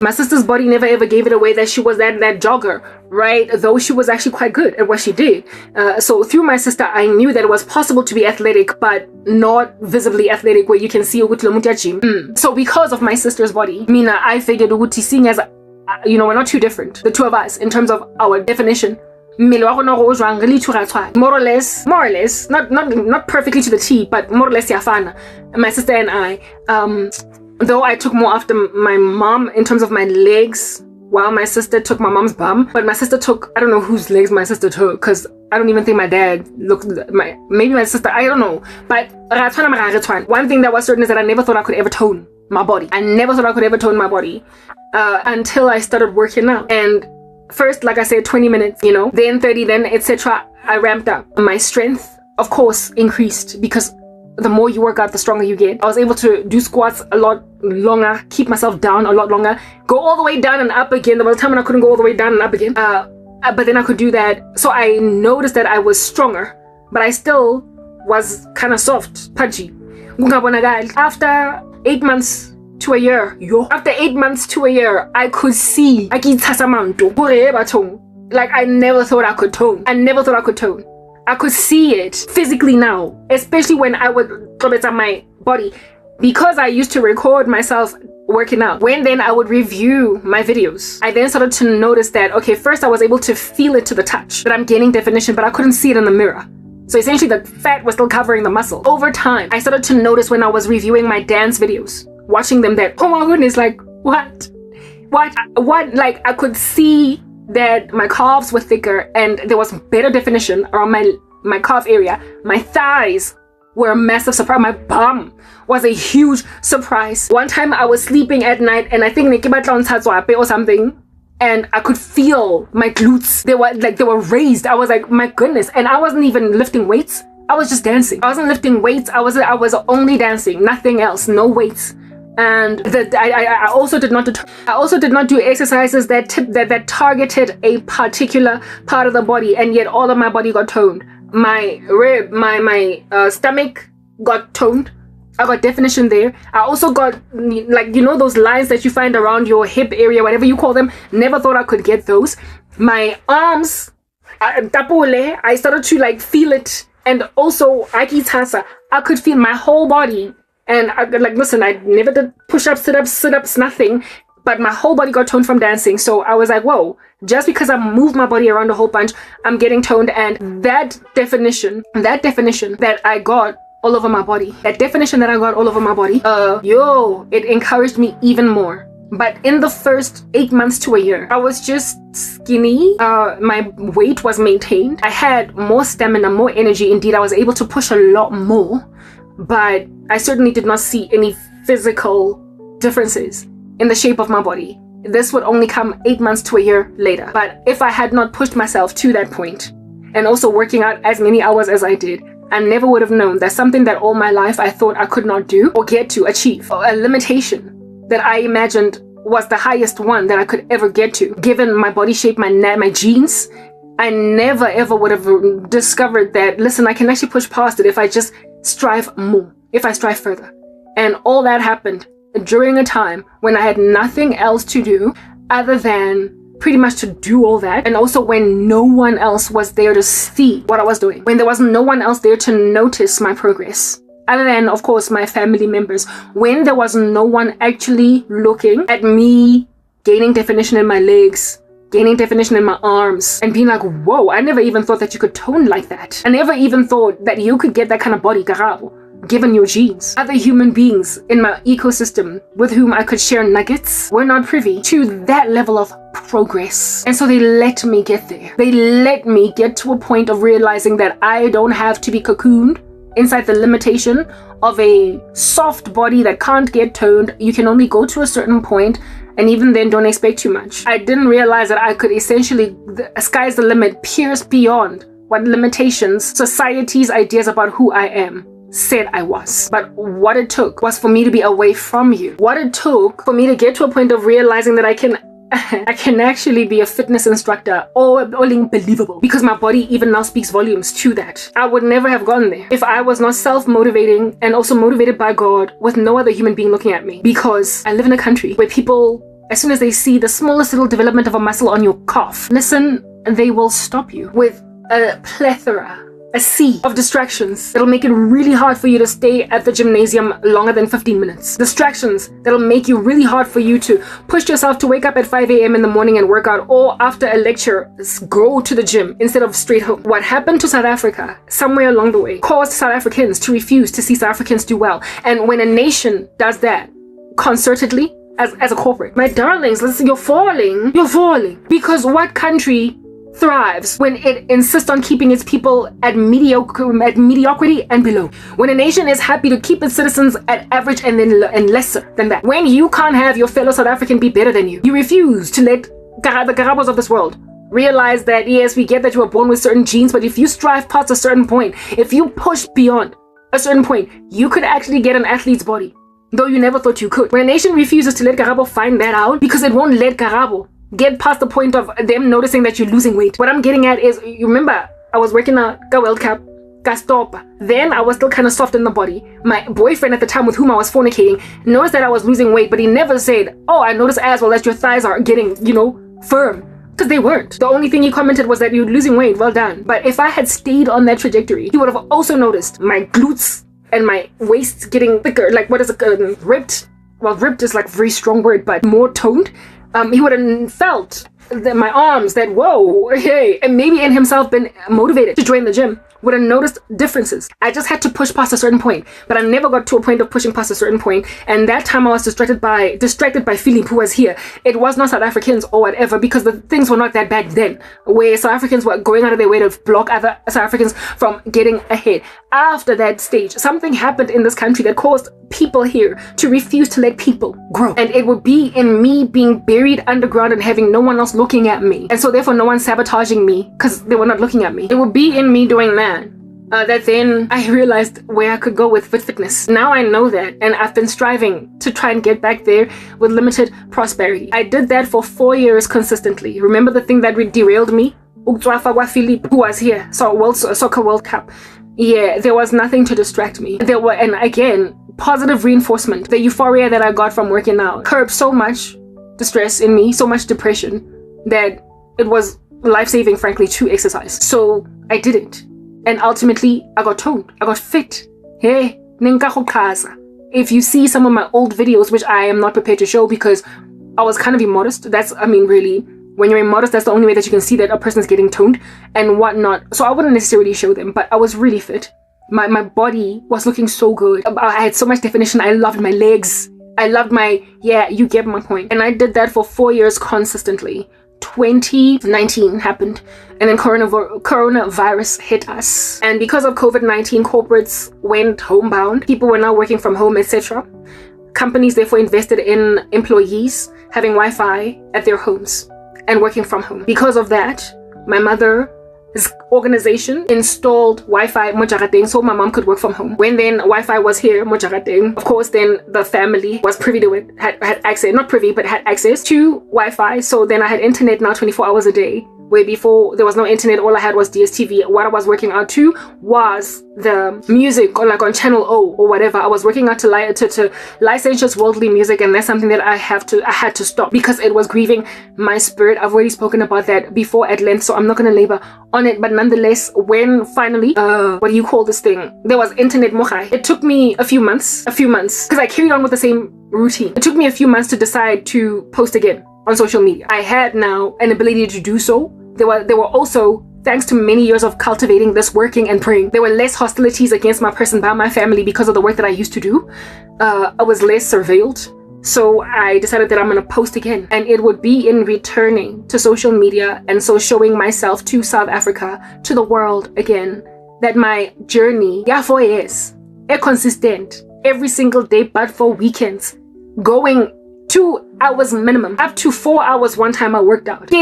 My sister's body never ever gave it away that she was that jogger, right? Though she was actually quite good at what she did. So through my sister, I knew that it was possible to be athletic, but not visibly athletic where you can see ukuthi lo muntu uyagym. So because of my sister's body, Mina, I figured ukuthi seeing as, we're not too different, the two of us, in terms of our definition. More or less, not perfectly to the T, but more or less yafana. My sister and I, though I took more after my mom in terms of my legs, while my sister took my mom's bum. But my sister took, I don't know whose legs my sister took, because I don't even think my dad looked, maybe my sister, I don't know. But one thing that was certain is that I never thought I could ever tone my body. I never thought I could ever tone my body until I started working out. And first, like I said, 20 minutes, then 30, then etc. I ramped up. My strength, of course, increased because the more you work out, the stronger you get. I was able to do squats a lot longer, keep myself down a lot longer, go all the way down and up again. There was a time when I couldn't go all the way down and up again. But then I could do that. So I noticed that I was stronger, but I still was kind of soft, pudgy. After 8 months to a year, I could see. Like I never thought I could tone. I could see it physically now, especially when I would comment on my body. Because I used to record myself working out, when then I would review my videos, I then started to notice that, okay, first I was able to feel it to the touch, that I'm gaining definition, but I couldn't see it in the mirror. So essentially the fat was still covering the muscle. Over time, I started to notice when I was reviewing my dance videos, watching them that, oh my goodness, like, what? Like, I could see that my calves were thicker and there was better definition around my calf area. My thighs were a massive surprise. My bum was a huge surprise. One time I was sleeping at night and I think or something, and I could feel my glutes. They were raised. I was like, my goodness. And I wasn't even lifting weights. I was just dancing. I wasn't lifting weights. I was only dancing, nothing else, no weights. And I also did not do exercises that targeted a particular part of the body, and yet all of my body got toned. My rib, my stomach got toned. I got definition there. I also got, those lines that you find around your hip area, whatever you call them. Never thought I could get those. My arms, I started to feel it, and also I could feel my whole body. And I never did push-ups, sit-ups, nothing. But my whole body got toned from dancing. So I was like, whoa, just because I moved my body around a whole bunch, I'm getting toned. And that definition that I got all over my body, it encouraged me even more. But in the first 8 months to a year, I was just skinny. My weight was maintained. I had more stamina, more energy. Indeed, I was able to push a lot more. But I certainly did not see any physical differences in the shape of my body. This would only come 8 months to a year later. But if I had not pushed myself to that point, and also working out as many hours as I did, I never would have known that something that all my life I thought I could not do or get to achieve, or a limitation that I imagined was the highest one that I could ever get to, given my body shape, my genes. I never ever would have discovered that, listen, I can actually push past it if I just strive more, if I strive further. And all that happened during a time when I had nothing else to do other than pretty much to do all that, and also when no one else was there to see what I was doing, when there was no one else there to notice my progress other than, of course, my family members, when there was no one actually looking at me gaining definition in my legs, gaining definition in my arms, and being like, whoa, I never even thought that you could tone like that. I never even thought that you could get that kind of body, garabo, given your genes. Other human beings in my ecosystem with whom I could share nuggets were not privy to that level of progress. And so they let me get there. They let me get to a point of realizing that I don't have to be cocooned inside the limitation of a soft body that can't get toned. You can only go to a certain point, and even then don't expect too much. I didn't realize that I could essentially, the sky's the limit, pierce beyond what limitations society's ideas about who I am said I was. But what it took was for me to be away from you. What it took for me to get to a point of realizing that I can actually be a fitness instructor, all unbelievable, because my body even now speaks volumes to that. I would never have gone there if I was not self-motivating and also motivated by God with no other human being looking at me, because I live in a country where people as soon as they see the smallest little development of a muscle on your calf, listen, they will stop you with a plethora, a sea of distractions that'll make it really hard for you to stay at the gymnasium longer than 15 minutes. Distractions that'll make you really hard for you to push yourself to wake up at 5 a.m. in the morning and work out, or after a lecture, go to the gym instead of straight home. What happened to South Africa somewhere along the way caused South Africans to refuse to see South Africans do well. And when a nation does that concertedly, as a corporate, my darlings, listen, you're falling. Because what country thrives when it insists on keeping its people at mediocrity and below? When a nation is happy to keep its citizens at average and lesser than that. When you can't have your fellow South African be better than you. You refuse to let the Karabos of this world realize that, yes, we get that you were born with certain genes, but if you strive past a certain point, if you push beyond a certain point, you could actually get an athlete's body, though you never thought you could. When a nation refuses to let Karabo find that out, because it won't let Karabo get past the point of them noticing that you're losing weight. What I'm getting at is, you remember, I was working at the World Cup, stop. Then I was still kind of soft in the body. My boyfriend at the time with whom I was fornicating noticed that I was losing weight, but he never said, oh, I noticed as well that your thighs are getting, firm. Because they weren't. The only thing he commented was that you're losing weight, well done. But if I had stayed on that trajectory, he would have also noticed my glutes and my waist getting thicker, like what is it, ripped? Well, ripped is like a very strong word, but more toned. He would have felt that my arms, that whoa, hey, and maybe in himself been motivated to join the gym, would have noticed differences. I just had to push past a certain point, but I never got to a point of pushing past a certain point. And that time I was distracted by Philip, who was here. It was not South Africans or whatever, because the things were not that bad then, where South Africans were going out of their way to block other South Africans from getting ahead. After that stage, something happened in this country that caused people here to refuse to let people grow. And it would be in me being buried underground and having no one else looking at me. And so therefore no one sabotaging me because they were not looking at me. It would be in me doing that. That then I realized where I could go with fitness. Now I know that, and I've been striving to try and get back there with limited prosperity. I did that for 4 years consistently. Remember the thing that derailed me? Philip, who was here, Soccer World Cup. Yeah, there was nothing to distract me. And again, positive reinforcement. The euphoria that I got from working out curbed so much distress in me, so much depression, that it was life-saving, frankly, to exercise. So I did it. And ultimately, I got toned. I got fit. Hey, if you see some of my old videos, which I am not prepared to show because I was kind of immodest. Really, when you're immodest, that's the only way that you can see that a person's getting toned and whatnot. So I wouldn't necessarily show them, but I was really fit. My body was looking so good. I had so much definition. I loved my legs. I loved you get my point. And I did that for 4 years consistently. 2019 happened, and then coronavirus hit us. And because of COVID-19, corporates went homebound. People were now working from home, etc. Companies therefore invested in employees having Wi-Fi at their homes and working from home. Because of that, my mother's organization installed Wi-Fi mojarateng so my mom could work from home. When then Wi-Fi was here mojarateng, of course then the family was privy to it, had access, not privy, but had access to Wi-Fi. So then I had internet now 24 hours a day, where before there was no internet, all I had was DSTV. What I was working out to was the music on channel O or whatever. I was working out to licentious worldly music, and that's something that I had to stop because it was grieving my spirit. I've already spoken about that before at length, so I'm not going to labor on it. But nonetheless, when finally, what do you call this thing? There was internet mochai. It took me a few months, because I carried on with the same routine. It took me a few months to decide to post again on social media. I had now an ability to do so. There were also, thanks to many years of cultivating this, working and praying, there were less hostilities against my person by my family because of the work that I used to do. I was less surveilled. So I decided that I'm going to post again. And it would be in returning to social media and so showing myself to South Africa, to the world again, that my journey, 4 years, consistent, every single day, but for weekends, going 2 hours minimum, up to 4 hours one time I worked out. The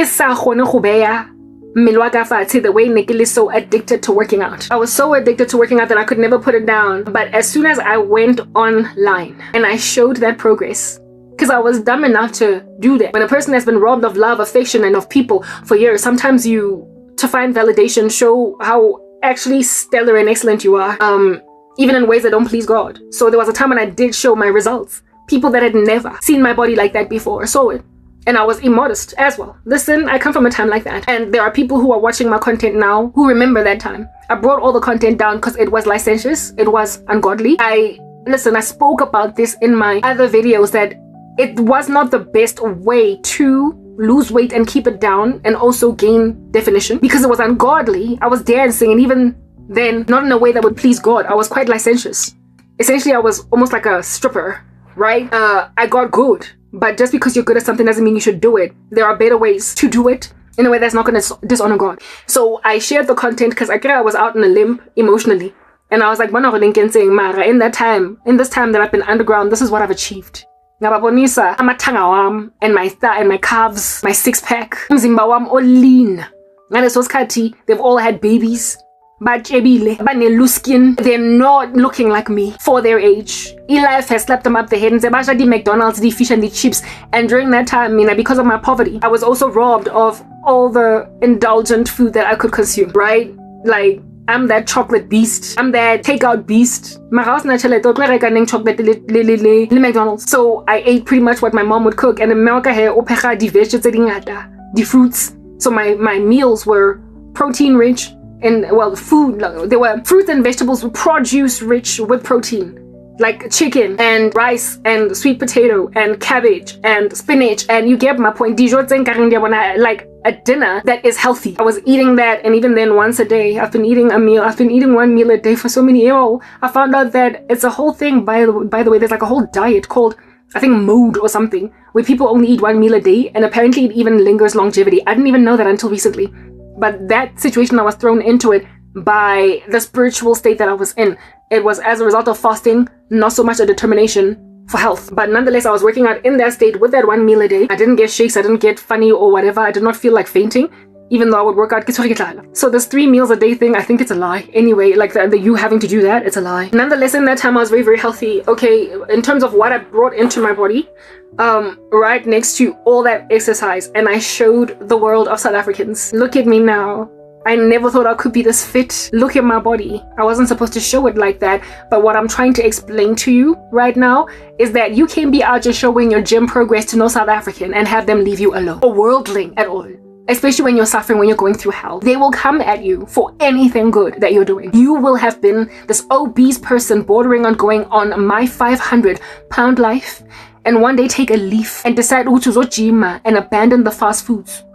way Nikki is so addicted to working out. I was so addicted to working out that I could never put it down. But as soon as I went online and I showed that progress, because I was dumb enough to do that. When a person has been robbed of love, affection, and of people for years, sometimes to find validation, show how actually stellar and excellent you are, even in ways that don't please God. So there was a time when I did show my results. People that had never seen my body like that before saw it. and I was immodest as well. Listen, I come from a time like that, and there are people who are watching my content now who remember that time. I brought all the content down because it was licentious, it was ungodly. I spoke about this in my other videos that it was not the best way to lose weight and keep it down and also gain definition because it was ungodly. I was dancing, and even then, not in a way that would please God. I was quite licentious. Essentially, I was almost like a stripper, right? I got good, but just because you're good at something doesn't mean you should do it. There are better ways to do it in a way that's not going to dishonor God. So I shared the content because I was out on a limb emotionally. And I was like, saying, Mara, in this time that I've been underground, this is what I've achieved. Ngababonisa amathanga wam and my thigh and my calves, my six-pack, umzimba wam all lean. Ngaleso sikhathi, they've all had babies. Bajebile, banelu skin. They're not looking like me for their age. Life has slapped them up the head and said, "Basha di McDonald's, the fish and the chips." And during that time, because of my poverty, I was also robbed of all the indulgent food that I could consume, right? Like, I'm that chocolate beast. I'm that takeout beast. McDonald's. So I ate pretty much what my mom would cook. And in America, the fruits. So my meals were protein rich. And they were fruits and vegetables, produce rich with protein, like chicken and rice and sweet potato and cabbage and spinach. And you get my point. Like a dinner that is healthy. I was eating that, and even then, once a day. I've been eating one meal a day for so many years. I found out that it's a whole thing. By the way, there's like a whole diet called, I think, mode or something, where people only eat one meal a day, and apparently it even lingers longevity. I didn't even know that until recently. But that situation, I was thrown into it by the spiritual state that I was in. It was as a result of fasting, not so much a determination for health. But nonetheless, I was working out in that state with that one meal a day. I didn't get shakes, I didn't get funny or whatever. I did not feel like fainting, even though I would work out. So this 3 meals a day thing, I think it's a lie. Anyway, like the you having to do that, it's a lie. Nonetheless, in that time, I was very, very healthy. Okay, in terms of what I brought into my body, right next to all that exercise, and I showed the world of South Africans. Look at me now. I never thought I could be this fit. Look at my body. I wasn't supposed to show it like that. But what I'm trying to explain to you right now is that you can't be out just showing your gym progress to no South African and have them leave you alone. Or worldling at all. Especially when you're suffering, when you're going through hell. They will come at you for anything good that you're doing. You will have been this obese person bordering on going on my 500-pound life, and one day take a leaf and decide to gym and abandon the fast foods.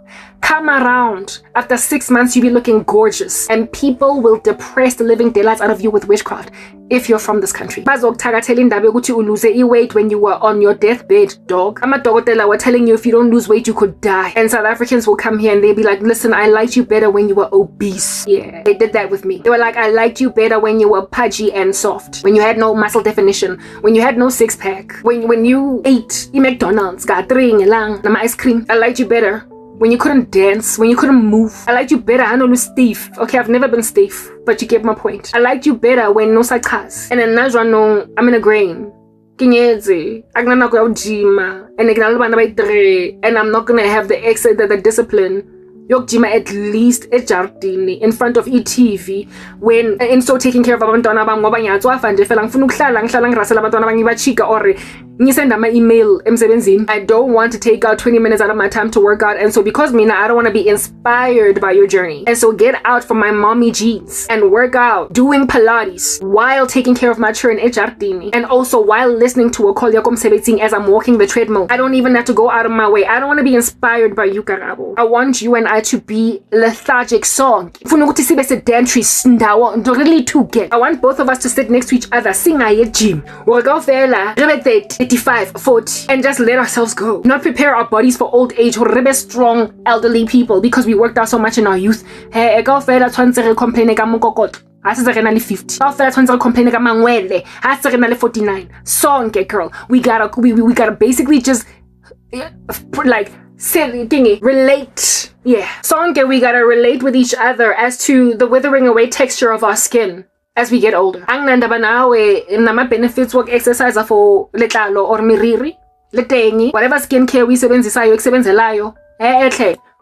Come around. After 6 months, you'll be looking gorgeous, and people will depress the living daylights out of you with witchcraft if you're from this country. You lose weight when you were on your deathbed, dog. Amadokotela were telling you if you don't lose weight, you could die. And South Africans will come here and they'll be like, listen, I liked you better when you were obese. Yeah, they did that with me. They were like, I liked you better when you were pudgy and soft, when you had no muscle definition, when you had no six-pack, when you ate McDonald's, got ice cream. I liked you better when you couldn't dance, when you couldn't move. I liked you better. I know you stiff. Okay, I've never been stiff, but you get my point. I liked you better when no sakas. And then now no, I'm in a grain. Kinyezi, I'm gonna go gym, and I'm not gonna have the discipline. Yok gym at least ejardini in front of ETV when in so taking care of abantwana bami ngoba ngiyatswafa nje fela ngifuna ukuhlala ngrasela abantwana bami ngibachika or ngisenda ama email emsebenzini. I don't want to take out 20 minutes out of my time to work out, and so because mina I don't want to be inspired by your journey, and so get out from my mommy jeans and work out doing Pilates while taking care of my children ejardini, and also while listening to a call yakomsebenzini as I'm walking the treadmill. I don't even have to go out of my way. I don't want to be inspired by you, Karabo. I want you and I to be lethargic song. Sedentary really to get. I want both of us to sit next to each other, sing a gym, work out 35, 40, and just let ourselves go. Not prepare our bodies for old age or really strong elderly people because we worked out so much in our youth. Hey, I said 50. I complain about 49. Song, girl. We gotta basically just like relate. Yeah. Song, we gotta relate with each other as to the withering away texture of our skin as we get older. Angnandaba nawe nama benefits work exercise for letlalo or miriri, letengi, whatever skincare we sebenzisayo eksebenzelayo.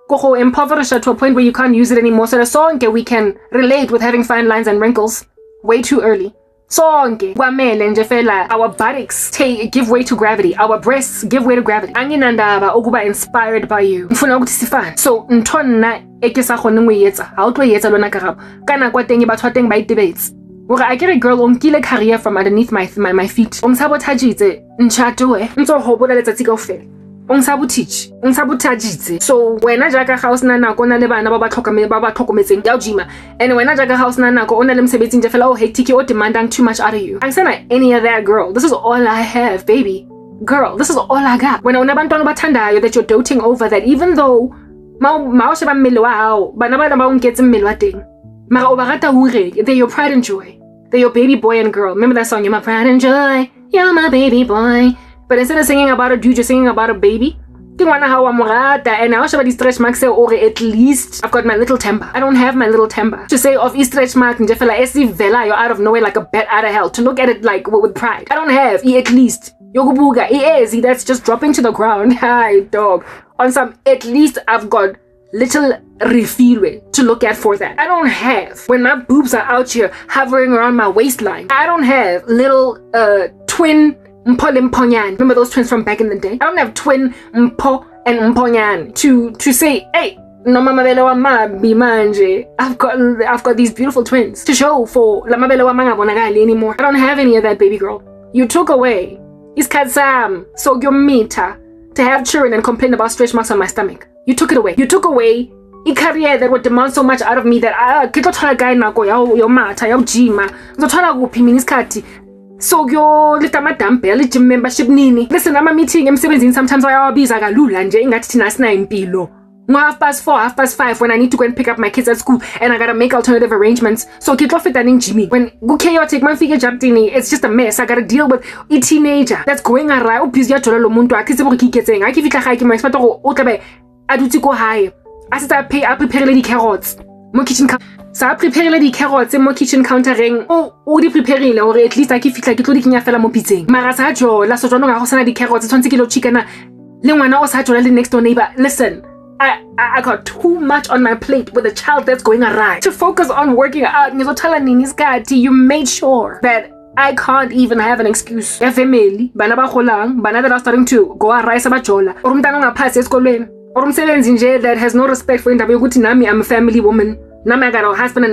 Go impoverish to a point where you can't use it anymore. So the song we can relate with having fine lines and wrinkles way too early. sonke kwamele nje fela our buttocks give way to gravity, our breasts give way to gravity. Anginandaba ukuba inspired by you, mfuna ukuthi sifane. So ntho nna e ke sa kgone go etsa ha o tlo etsa lona karabo kana kwa teng batho ba teng ba debates gore a kere girl on kile career from underneath my feet o nsabotagitse nchato ntso hobola letsatsi kaofela o nsabotagitse. So wena jaka ga o sna nako na le bana ba ba tlhokometseng ya o jima, and wena jaka ga o sna nako o na le mosebetsi nje fela o hectic o demanding too much out of you. I'm saying any of that, girl. This is all I have, baby girl. This is all I got. When unabantwana bathandayo that you're doting over, that even though ma sheba mmele wa hao bana ba ba unketse mmele wa teng mara o ba rata hore they're your pride and joy, they're your baby boy and girl. Remember that song, you're my pride and joy, you're my baby boy? But instead of singing about a dude, you're singing about a baby. And I sheba di stretch marks say, or at least I've got my little temper. I don't have my little temper to say of stretch mark nje fela esivela you're out of nowhere like a bat out of hell, to look at it like with pride. I don't have at least yokubuga easy, that's just dropping to the ground. Hi dog, on some at least I've got little refill to look at for that. I don't have when my boobs are out here hovering around my waistline. I don't have little twin Mpo and Mponyan. Remember those twins from back in the day? I don't have twin Mpo and Mponyan to say, hey, no mama wa mabi manje. I've got these beautiful twins to show for la mabele wa manga bonagali anymore. I don't have any of that, baby girl. You took away iskazam so meter to have children and complain about stretch marks on my stomach. You took it away. You took away a career that would demand so much out of me that I can't try guy nako ya mata ya jima. Ngizothola kuphi mina isikhathi. So yo litama dumbbell gym membership nini. Listen, I'm a meeting emsebenzini sometimes wayabiza kalula nje ingathi thina sina impilo. 4:30, 5:30 when I need to go and pick up my kids at school and I gotta make alternative arrangements. So get off it and Jimmy. When go chaotic man figure jumped in, it's just a mess. I gotta deal with a teenager that's going around busy at lo muntu akitse bo kiketseng. I kifitla ga ke mo expect go o tlabe a dutse go high. I prepare the carrots. Mo kitchen sa prepare the carrots mo kitchen countering. O di prepareile or at least I kifitla ke tlo di kenya fela mo pitseng. Mara sa jo la so jwanong ga go sana di carrots tshwantse ke lo chicken le ngwana o sa jola le next door neighbor. Listen, I got too much on my plate with a child that's going awry to focus on working out. You made sure that I can't even have an excuse. Ya family, bana ba golang, bana that are starting to go awry sa bajola. Or umntana ongaphasi esikolweni. Or umsebenzi nje that has no respect for indaba yokuthi nami I'm a family woman. Nami I got a husband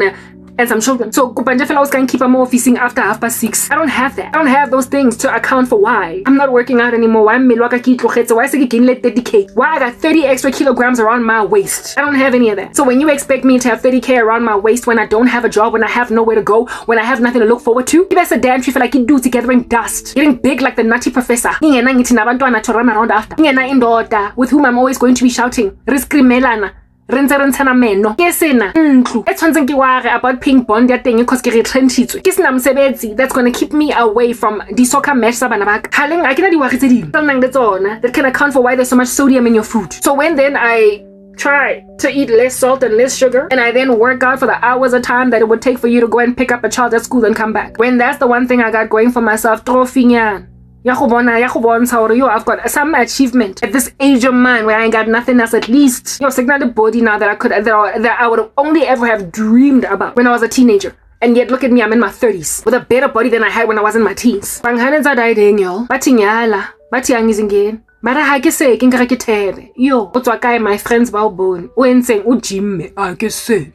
and some children. So kupanje fela us can keep them officing after 6:30. I don't have that. I don't have those things to account for why I'm not working out anymore. Why mmele wa ka ke itlogetse? Why se ke gained 30k? Why I got 30 extra kilograms around my waist? I don't have any of that. So when you expect me to have 30k around my waist when I don't have a job, when I have nowhere to go, when I have nothing to look forward to, you best a damn tree for like you do gathering dust, getting big like the nutty professor. Ngena ngithi nabantwana to run around after. Ngena indoda with whom I'm always going to be shouting. Riskrimelana. Rentana meno ke sena ntlu e tshwantseng ke ware about ping bond ya teng because ke retrenchitswe ke sena mosebetsi that's going to keep me away from the soccer match sa bana ba ka haleng a ke na diwari tse ding tsanang le tsona that can account for why there's so much sodium in your food. So when then I try to eat less salt and less sugar and I then work out for the hours of time that it would take for you to go and pick up a child at school and come back, when that's the one thing I got going for myself, trophinyan I've got some achievement at this age of mine where I ain't got nothing else. At least signal the body now that I would have only ever have dreamed about when I was a teenager. And yet look at me, I'm in my 30s with a better body than I had when I was in my teens. Banghanenza daideng yo bathi nyala bathi angizingeni mara ha ke se ke nkare ke thebe yo o tswa kae my friends ba o bone o entseng o jimme a ke se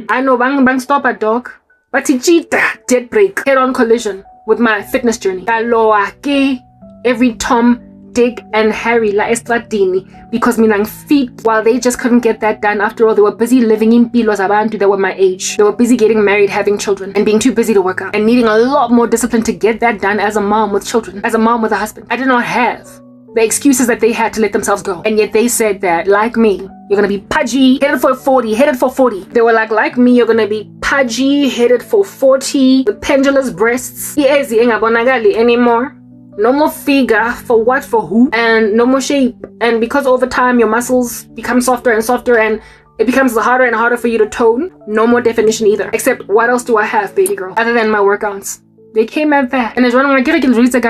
I know bang stop a dog bathi cheetah dead break head on collision with my fitness journey. Every Tom, Dick, and Harry la estradini because minang feet while they just couldn't get that done. After all, they were busy living in pilos abantu that were my age. They were busy getting married, having children, and being too busy to work out, and needing a lot more discipline to get that done as a mom with children, as a mom with a husband. I did not have the excuses that they had to let themselves go. And yet they said that, like me, you're gonna be pudgy, headed for 40. They were like me, you're gonna be pudgy, headed for 40, with pendulous breasts. Anymore. No more figure, for what, for who, and no more shape. And because over time your muscles become softer and softer and it becomes harder and harder for you to tone, no more definition either. Except what else do I have, baby girl, other than my workouts? They came at that. And as one of my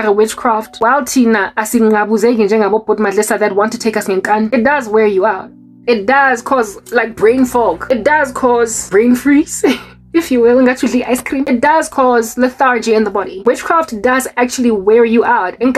witchcraft, while Tina that want to take us in gun, it does wear you out. It does cause like brain fog. It does cause brain freeze. if you will, and actually ice cream. It does cause lethargy in the body. Witchcraft does actually wear you out. And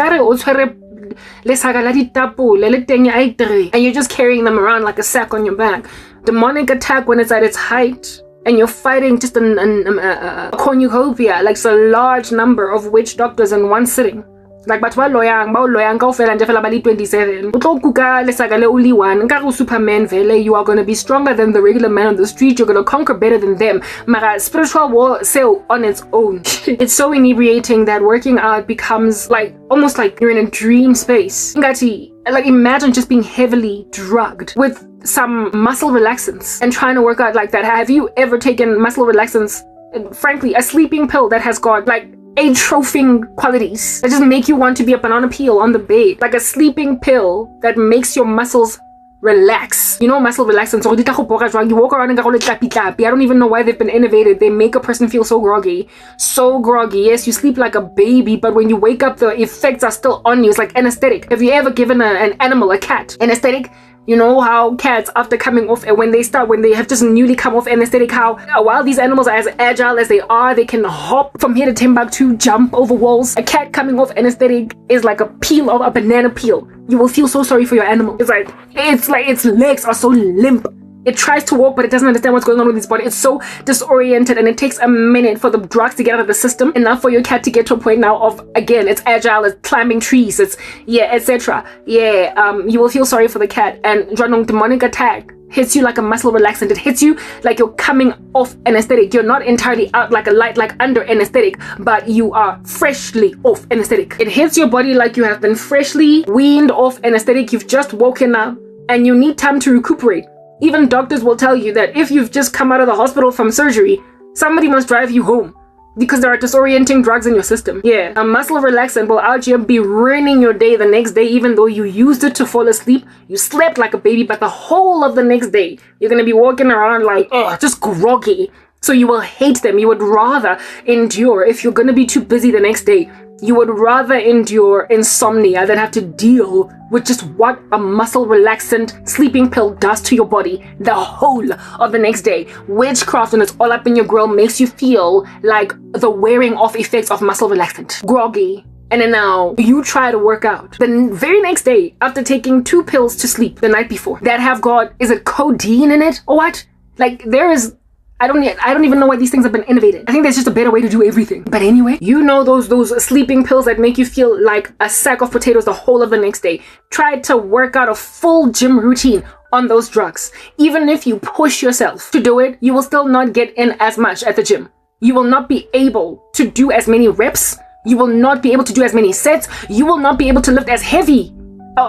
you're just carrying them around like a sack on your back. Demonic attack, when it's at its height, and you're fighting just a cornucopia, like it's a large number of witch doctors in one sitting. Like but loyang ka ofela nje fela bali 27 utlokuka lesaka le uli one nka Superman vele. You are going to be stronger than the regular man on the street. You're going to conquer better than them. Mara spiritual war sail on its own. It's so inebriating that working out becomes like almost like you're in a dream space. Ngati, like imagine just being heavily drugged with some muscle relaxants and trying to work out like that. Have you ever taken muscle relaxants? And frankly, a sleeping pill that has got like atrophying qualities that just make you want to be a banana peel on the bed, like a sleeping pill that makes your muscles relax. You know, muscle relaxants, you walk around and go I don't even know why they've been innovated. They make a person feel so groggy. Yes, you sleep like a baby, but when you wake up the effects are still on you. It's like anesthetic. Have you ever given an animal, a cat, anesthetic? You know how cats, after coming off, and when they have just newly come off anesthetic, how while these animals are as agile as they are, they can hop from here to Timbuktu, jump over walls. A cat coming off anesthetic is like a peel of a banana peel. You will feel so sorry for your animal. It's like its legs are so limp. It tries to walk, but it doesn't understand what's going on with its body. It's so disoriented, and it takes a minute for the drugs to get out of the system, enough for your cat to get to a point now of, again, it's agile, it's climbing trees, it's, etc. You will feel sorry for the cat. And demonic attack hits you like a muscle relaxant. It hits you like you're coming off anesthetic. You're not entirely out like a light, like under anesthetic, but you are freshly off anesthetic. It hits your body like you have been freshly weaned off anesthetic. You've just woken up and you need time to recuperate. Even doctors will tell you that if you've just come out of the hospital from surgery, somebody must drive you home because there are disorienting drugs in your system. A muscle relaxant will out here be ruining your day the next day, even though you used it to fall asleep. You slept like a baby, but the whole of the next day, you're going to be walking around like, just groggy. So you will hate them. You would rather endure, if you're going to be too busy the next day, you would rather endure insomnia than have to deal with just what a muscle relaxant sleeping pill does to your body the whole of the next day. Witchcraft, when it's all up in your grill, makes you feel like the wearing off effects of muscle relaxant. Groggy. And then now you try to work out the very next day after taking 2 pills to sleep the night before that have got, is it codeine in it or what? Like there is, I don't even know why these things have been innovated. I think there's just a better way to do everything. But anyway, you know those sleeping pills that make you feel like a sack of potatoes the whole of the next day. Try to work out a full gym routine on those drugs. Even if you push yourself to do it, you will still not get in as much at the gym. You will not be able to do as many reps. You will not be able to do as many sets. You will not be able to lift as heavy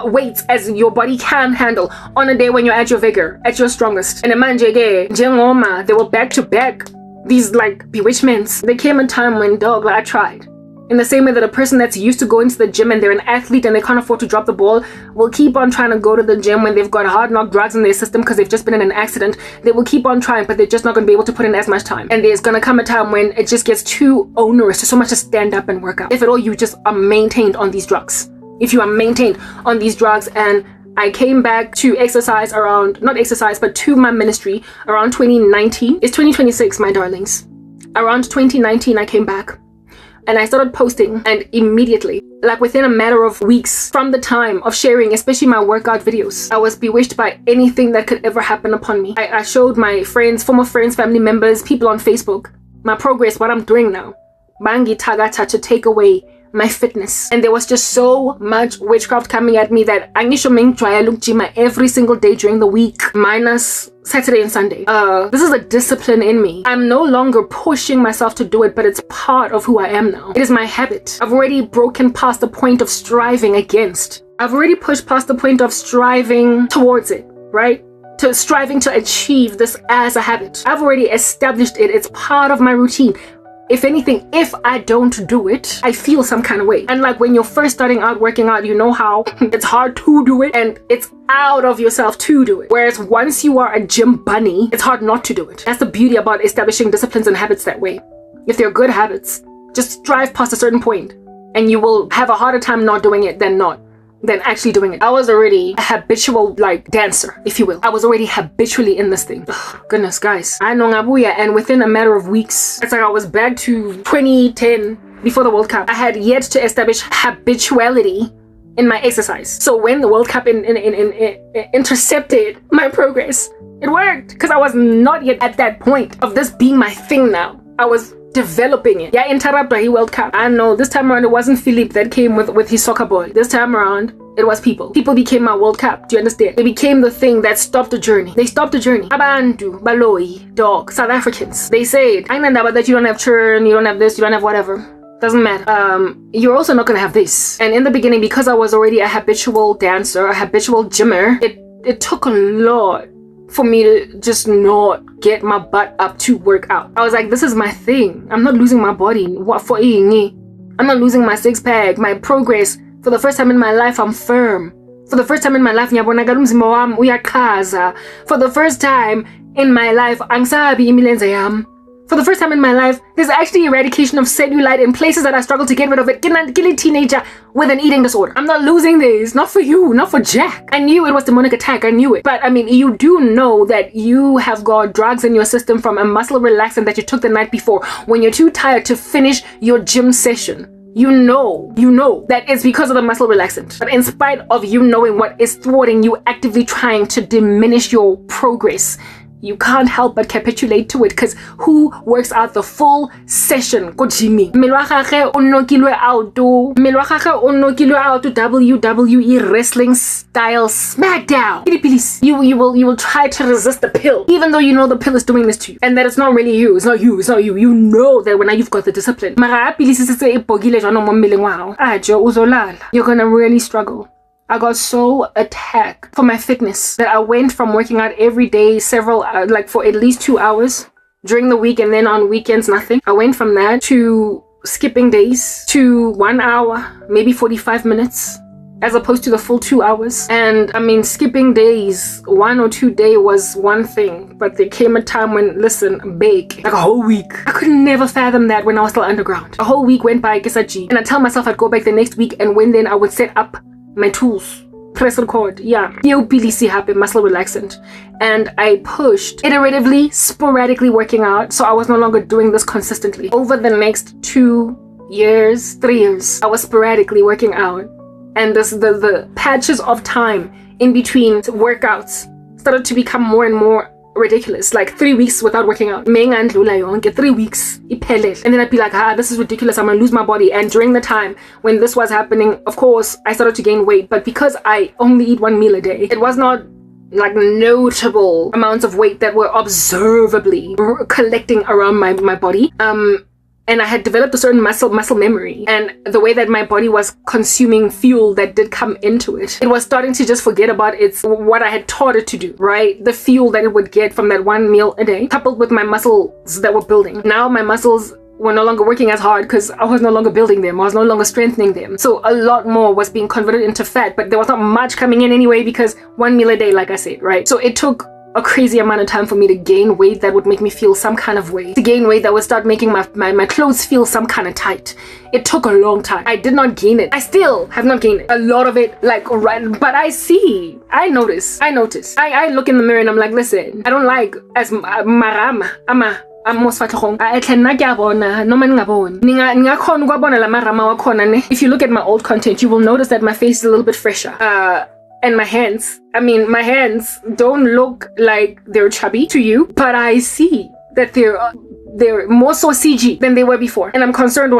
weights as your body can handle on a day when you're at your vigor, at your strongest. And they were back to back, these like bewitchments. There came a time when, dog, I tried. In the same way that a person that's used to going to the gym and they're an athlete and they can't afford to drop the ball will keep on trying to go to the gym when they've got hard knock drugs in their system because they've just been in an accident. They will keep on trying, but they're just not going to be able to put in as much time. And there's going to come a time when it just gets too onerous, to so much to stand up and work out. If at all, you just are maintained on these drugs. If you are maintained on these drugs. And I came back to exercise around, not exercise, but to my ministry around 2019. It's 2026, my darlings. Around 2019, I came back and I started posting, and immediately, like within a matter of weeks from the time of sharing, especially my workout videos, I was bewitched by anything that could ever happen upon me. I showed my friends, former friends, family members, people on Facebook, my progress, what I'm doing now. Bangi tagata to take away my fitness. And there was just so much witchcraft coming at me that I try to look gym every single day during the week, minus Saturday and Sunday. This is a discipline in me. I'm no longer pushing myself to do it, but it's part of who I am now. It is my habit. I've already broken past the point of striving against. I've already pushed past the point of striving towards it, right? To striving to achieve this as a habit. I've already established it. It's part of my routine. If anything, if I don't do it, I feel some kind of way. And like when you're first starting out working out, you know how it's hard to do it and it's out of yourself to do it. Whereas once you are a gym bunny, it's hard not to do it. That's the beauty about establishing disciplines and habits that way. If they're good habits, just strive past a certain point and you will have a harder time not doing it than not. than actually doing it. I was already a habitual like dancer, if you will. I was already habitually in this thing. Ugh, goodness, guys. I know ngabuya, and within a matter of weeks, it's like I was back to 2010 before the World Cup. I had yet to establish habituality in my exercise. So when the World Cup intercepted my progress, it worked because I was not yet at that point of this being my thing now. I was developing it. Yeah, interrupt the World Cup. I know this time around it wasn't Philip that came with his soccer ball. This time around it was people. People became my World Cup. Do you understand? They became the thing that stopped the journey. They stopped the journey. Abantu, Baloi, dog, South Africans. They said, I know that you don't have churn, you don't have this, you don't have whatever. Doesn't matter. You're also not gonna have this. And in the beginning, because I was already a habitual dancer, a habitual gymmer, it took a lot for me to just not get my butt up to work out. I was like, this is my thing. I'm not losing my body. What for? I'm not losing my six pack, my progress. For the first time in my life, I'm firm. For the first time in my life, for the first time in my life, for the first time in my life, there's actually eradication of cellulite in places that I struggle to get rid of it. Kill a teenager with an eating disorder. I'm not losing this. Not for you. Not for Jack. I knew it was demonic attack. I knew it. But I mean, you do know that you have got drugs in your system from a muscle relaxant that you took the night before when you're too tired to finish your gym session. You know that it's because of the muscle relaxant. But in spite of you knowing what is thwarting you, actively trying to diminish your progress, you can't help but capitulate to it, because who works out the full session? Go Jimmy. WWE wrestling style SmackDown. You will try to resist the pill, even though you know the pill is doing this to you, and that it's not really you. It's not you. You know that when you've got the discipline. You're gonna really struggle. I got so attacked for my fitness that I went from working out every day, like for at least 2 hours during the week, and then on weekends, nothing. I went from that to skipping days to 1 hour, maybe 45 minutes, as opposed to the full 2 hours. And I mean, skipping days, 1 or 2 days was one thing, but there came a time when, listen, bake, like a whole week. I could never fathom that when I was still underground. A whole week went by, and I tell myself I'd go back the next week, and when then I would set up my tools, press record, muscle relaxant, and I pushed iteratively, sporadically working out, so I was no longer doing this consistently. Over the next 2 years, 3 years, I was sporadically working out, and the patches of time in between workouts started to become more and more ridiculous. Like 3 weeks without working out. 3 weeks. And then I'd be like, this is ridiculous. I'm gonna lose my body. And during the time when this was happening, of course, I started to gain weight. But because I only eat 1 meal a day, it was not like notable amounts of weight that were observably collecting around my body. And I had developed a certain muscle memory, and the way that my body was consuming fuel that did come into it, it was starting to just forget about what I had taught it to do, right? The fuel that it would get from that 1 meal a day, coupled with my muscles that were building. Now my muscles were no longer working as hard because I was no longer building them. I was no longer strengthening them. So a lot more was being converted into fat, but there was not much coming in anyway because 1 meal a day, like I said, right? So it took a crazy amount of time for me to gain weight that would make me feel some kind of way, to gain weight that would start making my clothes feel some kind of tight. It took a long time. I did not gain it. I still have not gained it. A lot of it, like, but I notice. I look in the mirror and I'm like, listen, I don't like as marama, ama. If you look at my old content, you will notice that my face is a little bit fresher. And my hands don't look like they're chubby to you, but I see that they're more so CG than they were before. And I'm concerned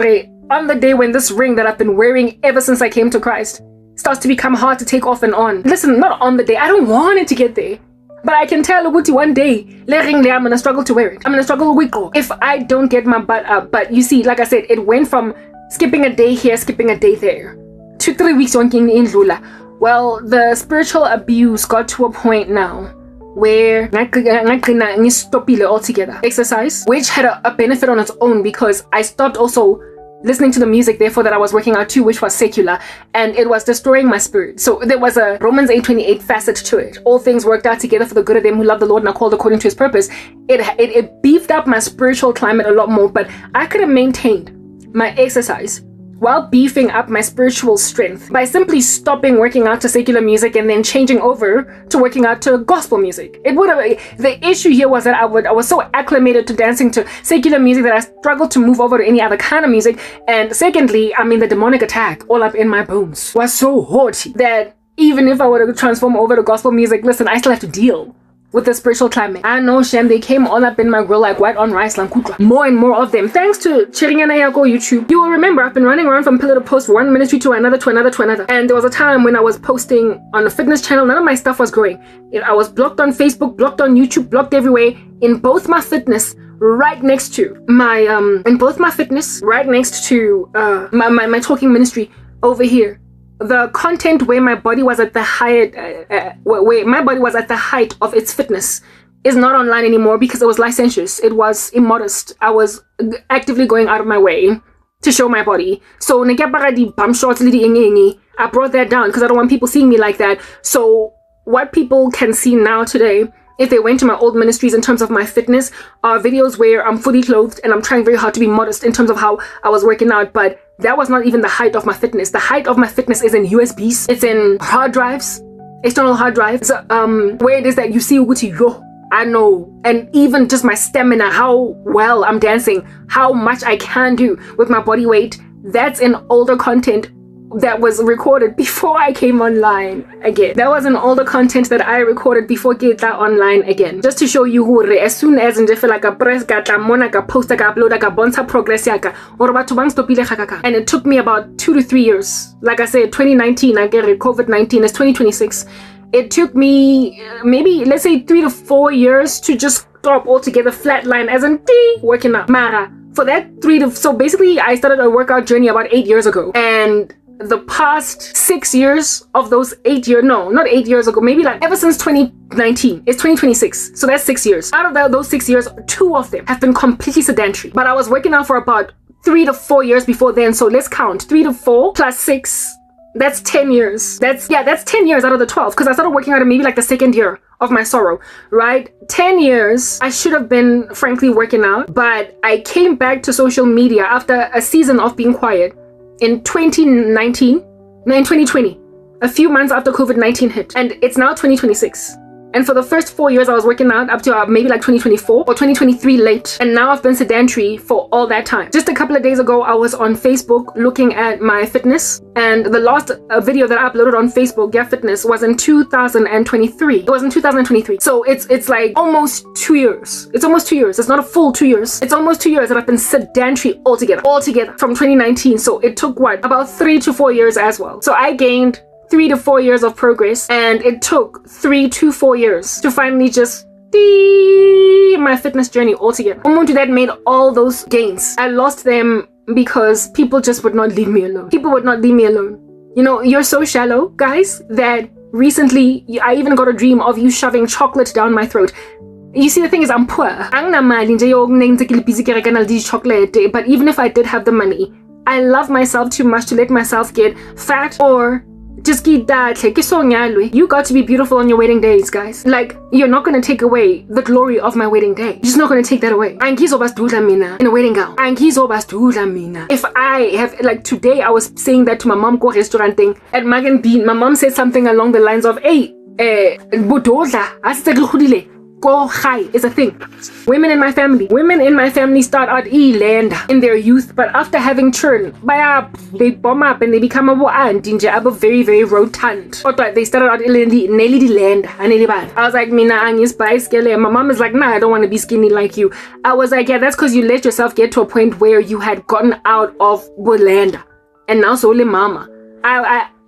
on the day when this ring that I've been wearing ever since I came to Christ starts to become hard to take off and on. Listen, not on the day. I don't want it to get there. But I can tell Uguti one day, I'm gonna struggle to wear it. I'm gonna struggle if I don't get my butt up. But you see, like I said, it went from skipping a day here, skipping a day there, to 3 weeks working in Lula. Well, the spiritual abuse got to a point now where I stopped altogether. Exercise, which had a benefit on its own because I stopped also listening to the music, therefore, that I was working out too, which was secular, and it was destroying my spirit. So there was a Romans 8:28 facet to it. All things worked out together for the good of them who love the Lord and are called according to his purpose. It beefed up my spiritual climate a lot more, but I could have maintained my exercise while beefing up my spiritual strength by simply stopping working out to secular music and then changing over to working out to gospel music. It would have, the issue here was that I was so acclimated to dancing to secular music that I struggled to move over to any other kind of music. And secondly, I mean, the demonic attack all up in my bones was so haughty that even if I were to transform over to gospel music, listen, I still have to deal with the spiritual climate. I know, Shem, they came all up in my grill like white on rice, lankutwa. More and more of them. Thanks to Chiringana Yako YouTube. You will remember I've been running around from pillar to post, one ministry to another, to another, to another. And there was a time when I was posting on a fitness channel, none of my stuff was growing. I was blocked on Facebook, blocked on YouTube, blocked everywhere. In both my fitness, right next to my, my talking ministry over here. The content where my body was at the height, of its fitness is not online anymore because it was licentious. It was immodest. I was actively going out of my way to show my body. So I brought that down because I don't want people seeing me like that. So what people can see now today, if they went to my old ministries in terms of my fitness, are videos where I'm fully clothed and I'm trying very hard to be modest in terms of how I was working out. But that was not even the height of my fitness. The height of my fitness is in USBs. It's in hard drives, external hard drives. Where it is that you see Uguti, yo, I know. And even just my stamina, how well I'm dancing, how much I can do with my body weight. That's in older content that was recorded before I came online again. That was an older content that I recorded before get that online again. Just to show you who as soon as I feel like a press gata mona ka post ka upload ka bonta progress yaka or batho bang stopile kaka. And it took me about 2 to 3 years. Like I said, 2019, I get it, COVID-19 is 2026. It took me maybe let's say 3 to 4 years to just stop altogether, flatline as in working out. Mara, for that so basically I started a workout journey about 8 years ago. And the past 6 years of those 8 years, no, not 8 years ago, maybe like ever since 2019, it's 2026. So that's 6 years. Out of those 6 years, 2 of them have been completely sedentary. But I was working out for about 3 to 4 years before then. So let's count 3 to 4 plus 6. That's 10 years. That's 10 years out of the 12. Because I started working out in maybe like the second year of my sorrow, right? 10 years, I should have been frankly working out. But I came back to social media after a season of being quiet. In 2020, a few months after COVID-19 hit, and it's now 2026. And for the first 4 years, I was working out up to maybe like 2024 or 2023 late. And now I've been sedentary for all that time. Just a couple of days ago, I was on Facebook looking at my fitness. And the last video that I uploaded on Facebook, yeah, fitness, was in 2023. It was in 2023. So it's like almost 2 years. It's almost 2 years. It's not a full 2 years. It's almost 2 years that I've been sedentary altogether from 2019. So it took what? About 3 to 4 years as well. So I gained 3 to 4 years of progress, and it took 3 to 4 years to finally just my fitness journey altogether. Umuntu that made all those gains, I lost them because people just would not leave me alone. People would not leave me alone. You know, you're so shallow, guys, that recently I even got a dream of you shoving chocolate down my throat. You see, the thing is, I'm poor. But even if I did have the money, I love myself too much to let myself get fat or just get that. You got to be beautiful on your wedding days, guys. Like, you're not going to take away the glory of my wedding day. You're just not going to take that away. In a wedding gown. If I have, like today, I was saying that to my mom, go restaurant thing at Magan Bean. My mom said something along the lines of, hey, go high is a thing. Women in my family start out in their youth, but after having children, they bomb up and they become a very, very rotund. They started out land. I was like, my mom is like, nah, I don't want to be skinny like you. I was like, yeah, that's because you let yourself get to a point where you had gotten out of land. And now so mama.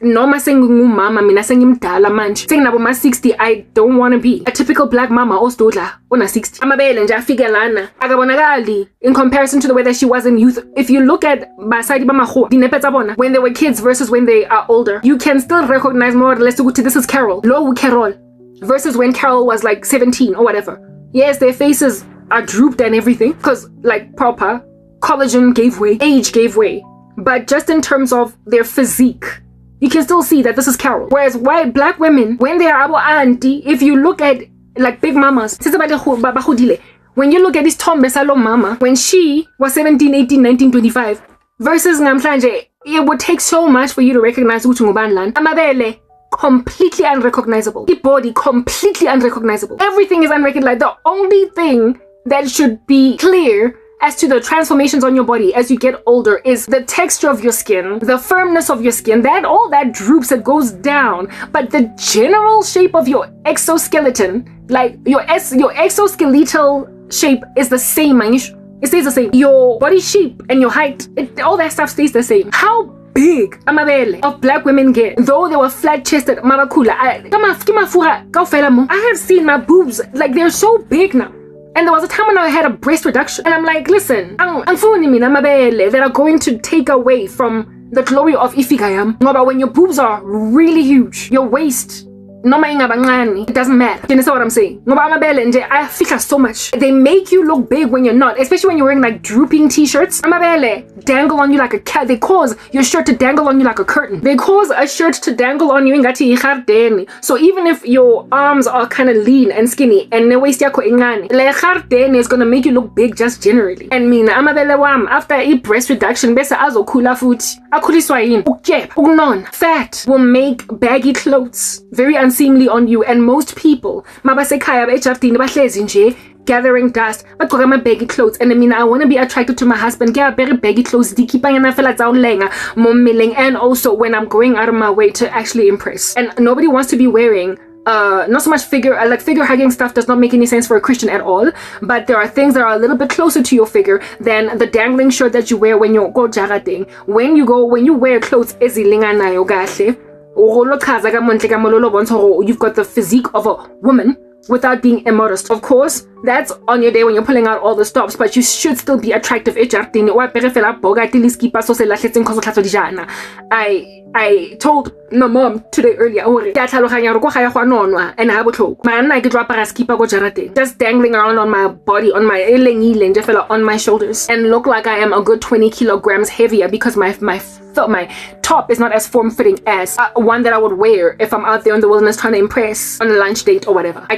Noma sengu mama mina sengimdala manje senginabo ma 60. I don't want to be a typical black mama ostodla ona 60 amabele nje afike lana akabonakali in comparison to the way that she was in youth. If you look at basadi bamago dinepe tsa bona when they were kids versus when they are older, you can still recognize more or less ukuthi this is Carol, lo Carol, versus when Carol was like 17 or whatever. Yes, their faces are drooped and everything because like proper collagen gave way, age gave way, but just in terms of their physique, you can still see that this is Carol. Whereas white black women, when they are our auntie, if you look at like big mamas, when you look at this Tom Besalo mama, when she was 17, 18, 19, 25, Versus namhlanje, it would take so much for you to recognize ukuthi ngubani lana. Amabele, completely unrecognizable. The body, completely unrecognizable. Everything is unrecognizable. The only thing that should be clear as to the transformations on your body as you get older is the texture of your skin, the firmness of your skin, that all that droops, it goes down. But the general shape of your exoskeleton, like your exoskeletal shape, is the same. It stays the same. Your body shape and your height, all that stuff stays the same. How big amabele of black women get, though they were flat-chested, mabakula. I have seen my boobs, like they're so big now. And there was a time when I had a breast reduction. And I'm like, listen, that are going to take away from the glory of Ifigayam. But when your boobs are really huge, your waist, it doesn't matter. You understand what I'm saying? I feel so much. They make you look big when you're not, especially when you're wearing like drooping t-shirts. Dangle on you like a cat. They cause your shirt to dangle on you like a curtain. They cause a shirt to dangle on you. So even if your arms are kind of lean and skinny and the waist is gonna make you look big just generally. And mina after a breast reduction, fat will make baggy clothes very unseemly on you. And most people gathering dust, but my baggy clothes. And I want to be attracted to my husband. Get very baggy clothes. And also when I'm going out of my way to actually impress. And nobody wants to be wearing not so much figure hugging stuff does not make any sense for a Christian at all, but there are things that are a little bit closer to your figure than the dangling shirt that you wear when you go jarating. When you wear clothes ezilinganayo kahle, you've got the physique of a woman without being immodest. Of course, that's on your day when you're pulling out all the stops, but you should still be attractive. I told my mom today earlier, just dangling around on my body, on my shoulders, and look like I am a good 20 kilograms heavier because my top is not as form-fitting as one that I would wear if I'm out there in the wilderness trying to impress on a lunch date or whatever. I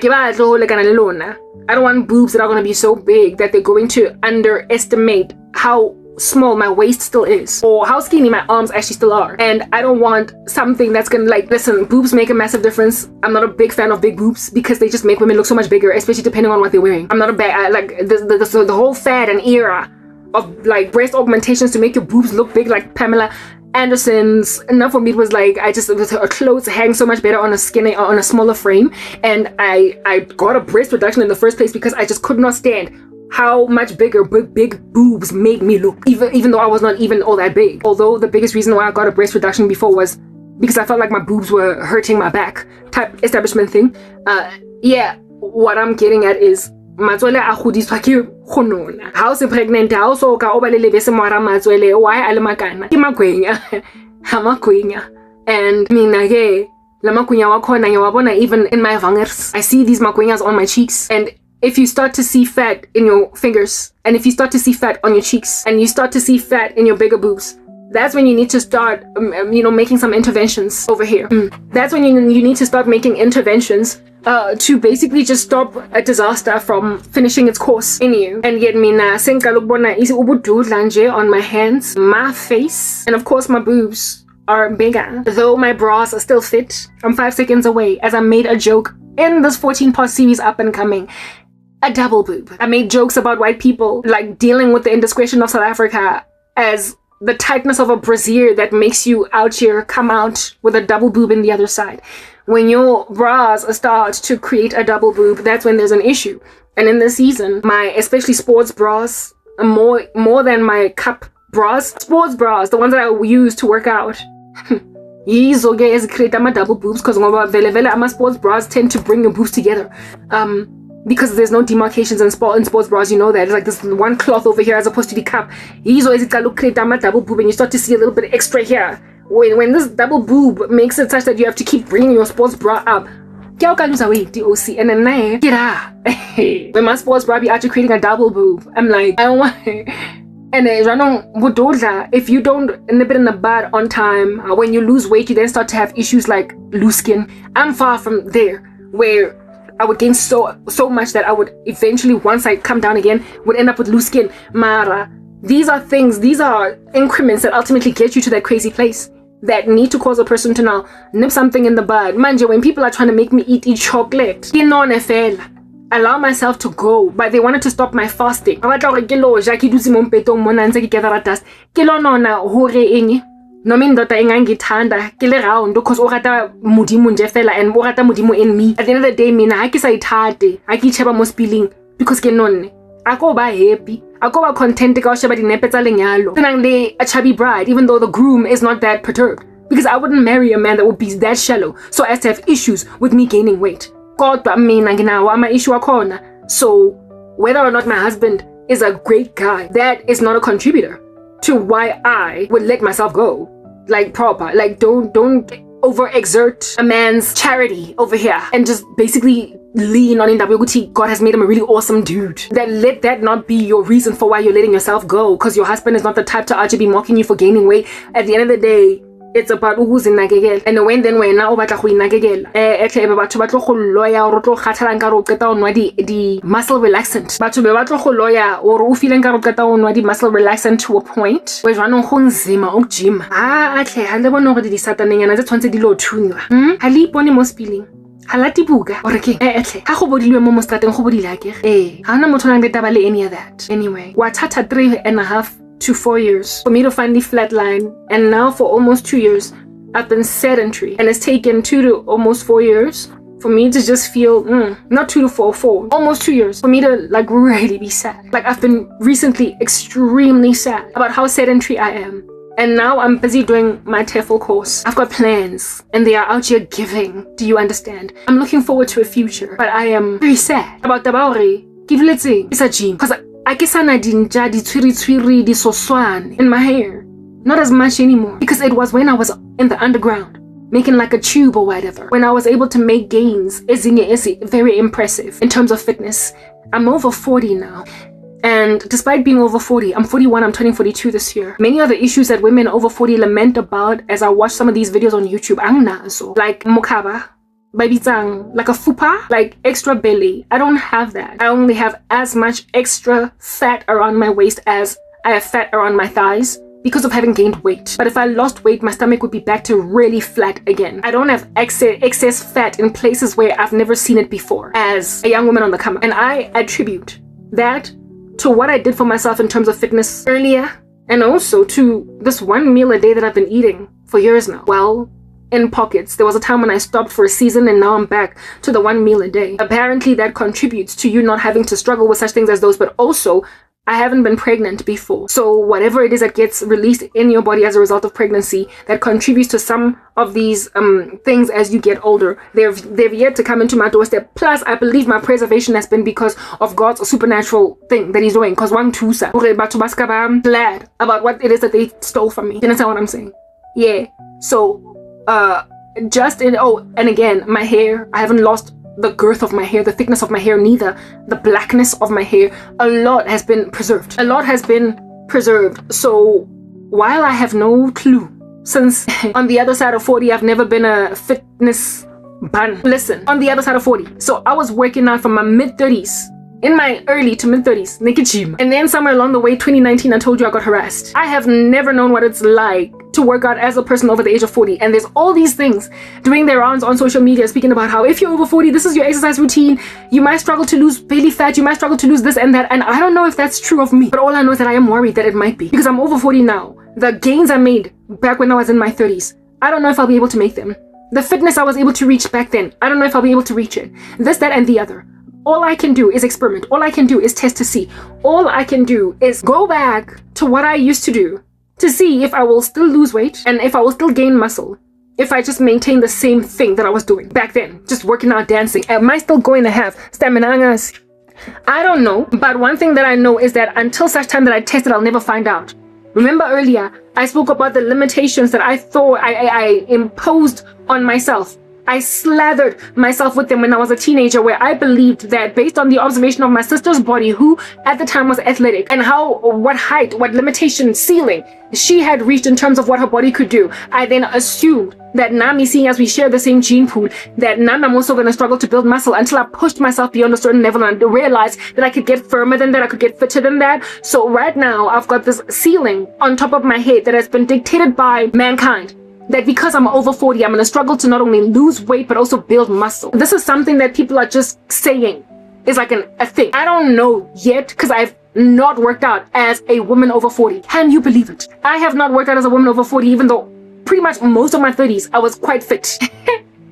don't want boobs that are going to be so big that they're going to underestimate how small my waist still is, or how skinny my arms actually still are. And I don't want something that's gonna, like, listen, boobs make a massive difference. I'm not a big fan of big boobs because they just make women look so much bigger, especially depending on what they're wearing. I'm not a bad, the whole fad and era of like breast augmentations to make your boobs look big like Pamela Anderson's. Enough for me, it was like, her clothes hang so much better on a skinny, on a smaller frame. And I got a breast reduction in the first place because I just could not stand how much bigger big boobs made me look, even though I was not even all that big. Although the biggest reason why I got a breast reduction before was because I felt like my boobs were hurting my back type establishment thing. Yeah, what I'm getting at is matswele a godiswa ke gonona. Ha o se pregnant, ha o so ka o ba le lebese mo ara matswele, why a le makana ke magwenya ha magwenya. And mina ke la magwenya wa khona ngiyabona even in my vangers. I see these magwenyas on my cheeks. And if you start to see fat in your fingers, and if you start to see fat on your cheeks, and you start to see fat in your bigger boobs, that's when you need to start, making some interventions over here. That's when you need to start making interventions to basically just stop a disaster from finishing its course in you. And yet mina senkalukbona is ubududla nje on my hands, my face, and of course my boobs are bigger. Though my bras are still fit, I'm 5 seconds away, as I made a joke in this 14-part series up and coming. A double boob. I made jokes about white people like dealing with the indiscretion of South Africa as the tightness of a brassiere that makes you out here come out with a double boob in the other side. When your bras start to create a double boob, that's when there's an issue. And in this season, my especially sports bras, more than my cup bras, sports bras, the ones that I use to work out, create double boobs because sports bras tend to bring your boobs together. Because there's no demarcations in sports bras, you know that. It's like this one cloth over here as opposed to the cup. Create double boob, and you start to see a little bit extra here. When this double boob makes it such that you have to keep bringing your sports bra up. And then when my sports bra be actually creating a double boob, I'm like, I don't want it. And if you don't nip it in the bud on time, when you lose weight, you then start to have issues like loose skin. I'm far from there, where I would gain so much that I would eventually, once I come down again, would end up with loose skin. Mara, These are things, these are increments that ultimately get you to that crazy place that need to cause a person to now nip something in the bud. Manje, when people are trying to make me eat chocolate, allow myself to go, but they wanted to stop my fasting. No mean that I ngangithanda ke le round because o rata modimo nje fela and o rata modimo in me. At the end of the day, mina ha ke sa ithate, ha ke cheba mo spilling because ke nonne. I go ba happy. I go ba content ka o sheba dinepe tsa lenyalo. Tsenang le a chubby bride, even though the groom is not that perturbed. Because I wouldn't marry a man that would be that shallow so as to have issues with me gaining weight. Kodwa mina nginawo ama issue akhona. So whether or not my husband is a great guy, that is not a contributor to why I would let myself go. Like proper. Like don't overexert a man's charity over here and just basically lean on Indabuguti. God has made him a really awesome dude. That let that not be your reason for why you're letting yourself go, because your husband is not the type to actually be mocking you for gaining weight. At the end of the day, it's about who's in nagegel. And when then when now batla go inagegel batho ba tlo go loya o tlo kgathala nka ro qeta o nwa di muscle relaxant. Batho ba tlo go loya o o feel nka ro qeta o nwa di muscle relaxant to a point where jwanong go nzima o gym. Atle ha le bona gore di satanenyana tse tshwantse di lo thunywa. Ha le ipone mo spilling. Halati buga ore ke etle ha go bodilwe mo strateng go bodile akere ha ona motho nang le taba le any of that. Anyway, wa thata 3.5 to 4 years for me to finally flatline, and now for almost 2 years I've been sedentary, and it's taken 2 to almost 4 years for me to just feel not 2 to 4 almost 2 years for me to like really be sad. Like I've been recently extremely sad about how sedentary I am. And now I'm busy doing my TEFL course. I've got plans and they are out here giving. Do you understand? I'm looking forward to a future, but I am very sad about the Bauri. It's a gym. Because I guess I'm not in my hair. Not as much anymore. Because it was when I was in the underground, making like a tube or whatever, when I was able to make gains. Very impressive in terms of fitness. I'm over 40 now. And despite being over 40, I'm 41, I'm turning 42 this year. Many of the issues that women over 40 lament about as I watch some of these videos on YouTube, like mokaba, babitang, like a fupa, like extra belly. I don't have that. I only have as much extra fat around my waist as I have fat around my thighs because of having gained weight. But if I lost weight, my stomach would be back to really flat again. I don't have excess fat in places where I've never seen it before as a young woman on the come up. And I attribute that to what I did for myself in terms of fitness earlier, and also to this one meal a day that I've been eating for years now. Well, in pockets. There was a time when I stopped for a season and now I'm back to the 1 meal a day. Apparently that contributes to you not having to struggle with such things as those, but also I haven't been pregnant before. So whatever it is that gets released in your body as a result of pregnancy that contributes to some of these things as you get older, they've yet to come into my doorstep. Plus, I believe my preservation has been because of God's supernatural thing that he's doing. Because glad about what it is that they stole from me. You understand what I'm saying? Yeah. So, and again, my hair, I haven't lost the girth of my hair, the thickness of my hair, neither the blackness of my hair. A lot has been preserved. So while I have no clue, since on the other side of 40 I've never been a fitness bun. Listen, on the other side of 40, so I was working out from my mid-30s, in my early to mid-30s, naked gym. And then somewhere along the way, 2019, I told you I got harassed. I have never known what it's like to work out as a person over the age of 40. And there's all these things doing their rounds on social media speaking about how if you're over 40, this is your exercise routine. You might struggle to lose belly fat. You might struggle to lose this and that. And I don't know if that's true of me. But all I know is that I am worried that it might be. Because I'm over 40 now. The gains I made back when I was in my 30s, I don't know if I'll be able to make them. The fitness I was able to reach back then, I don't know if I'll be able to reach it. This, that, and the other. All I can do is experiment. All I can do is test to see. All I can do is go back to what I used to do to see if I will still lose weight and if I will still gain muscle. If I just maintain the same thing that I was doing back then, just working out, dancing. Am I still going to have stamina? I don't know. But one thing that I know is that until such time that I test it, I'll never find out. Remember earlier, I spoke about the limitations that I thought I imposed on myself I slathered myself with them when I was a teenager, where I believed that based on the observation of my sister's body, who at the time was athletic, and what height, what limitation, ceiling she had reached in terms of what her body could do, I then assumed that Nami, seeing as we share the same gene pool, that Nami, I'm also going to struggle to build muscle until I pushed myself beyond a certain level and realized that I could get firmer than that, I could get fitter than that. So right now, I've got this ceiling on top of my head that has been dictated by mankind, that because I'm over 40, I'm going to struggle to not only lose weight, but also build muscle. This is something that people are just saying is like a thing. I don't know yet, because I've not worked out as a woman over 40. Can you believe it? I have not worked out as a woman over 40, even though pretty much most of my 30s, I was quite fit.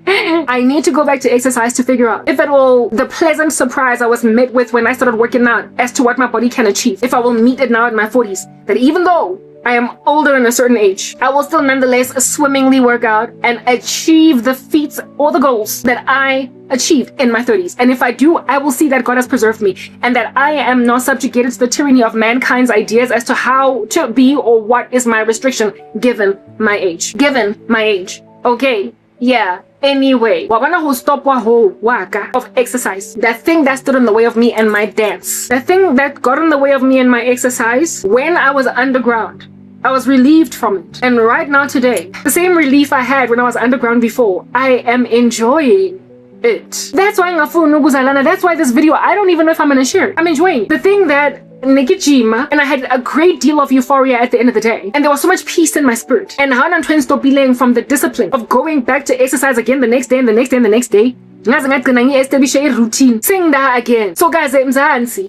I need to go back to exercise to figure out, if at all, the pleasant surprise I was met with when I started working out as to what my body can achieve. If I will meet it now in my 40s, that even though I am older than a certain age, I will still nonetheless swimmingly work out and achieve the feats or the goals that I achieved in my 30s. And if I do, I will see that God has preserved me and that I am not subjugated to the tyranny of mankind's ideas as to how to be or what is my restriction given my age. Okay, yeah. Anyway, wabana ho stop wa ho waka of exercise. That thing that stood in the way of me and my dance. That thing that got in the way of me and my exercise when I was underground. I was relieved from it. And right now today, the same relief I had when I was underground before, I am enjoying it. That's why that's why this video, I don't even know if I'm gonna share it. I'm enjoying the thing that Nikijima, and I had a great deal of euphoria at the end of the day, and there was so much peace in my spirit. And how twins stop belaying from the discipline of going back to exercise again the next day and the next day and the next day. Establish a routine. Sing that again. So guys,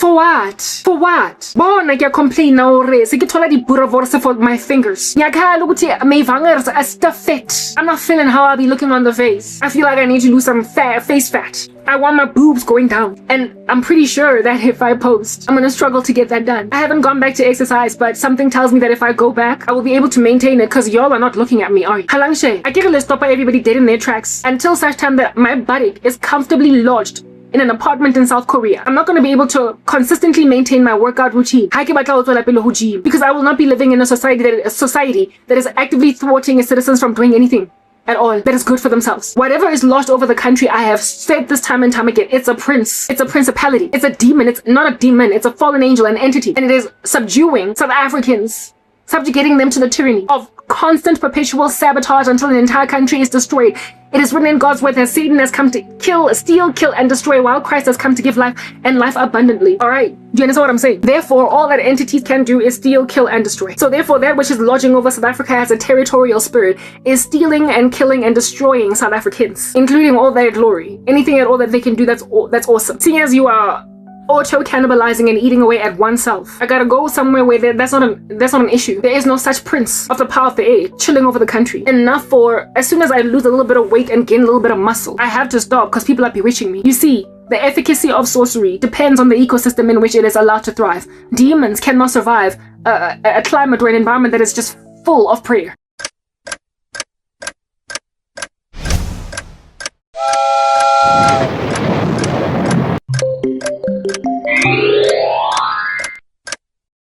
for what? Bona ke complain now race. Ke thola di buravorse for my fingers. Nyakhala ukuthi my fingers are stuffed. I'm not feeling how I'll be looking on the face. I feel like I need to lose some face fat. I want my boobs going down. And I'm pretty sure that if I post, I'm gonna struggle to get that done. I haven't gone back to exercise, but something tells me that if I go back, I will be able to maintain it because y'all are not looking at me, are you? Halangshe, I get a stop by everybody dead in their tracks until such time that my body is comfortably lodged in an apartment in South Korea. I'm not going to be able to consistently maintain my workout routine because I will not be living in a society that is actively thwarting its citizens from doing anything at all that is good for themselves. Whatever is lodged over the country, I have said this time and time again, it's a prince, it's a principality, it's a demon, it's not a demon, it's a fallen angel, an entity, and it is subduing South Africans, subjugating them to the tyranny of constant perpetual sabotage until an entire country is destroyed. It is written in God's word that Satan has come to kill, steal, kill, and destroy, while Christ has come to give life and life abundantly. All right, do you understand what I'm saying? Therefore, all that entities can do is steal, kill, and destroy. So therefore, that which is lodging over South Africa as a territorial spirit is stealing and killing and destroying South Africans, including all their glory. Anything at all that they can do, that's awesome. Seeing as you are auto-cannibalizing and eating away at oneself, I gotta go somewhere where that's not an issue. There is no such prince of the power of the air chilling over the country. Enough for, as soon as I lose a little bit of weight and gain a little bit of muscle, I have to stop because people are bewitching me. You see, the efficacy of sorcery depends on the ecosystem in which it is allowed to thrive. Demons cannot survive a climate or an environment that is just full of prayer.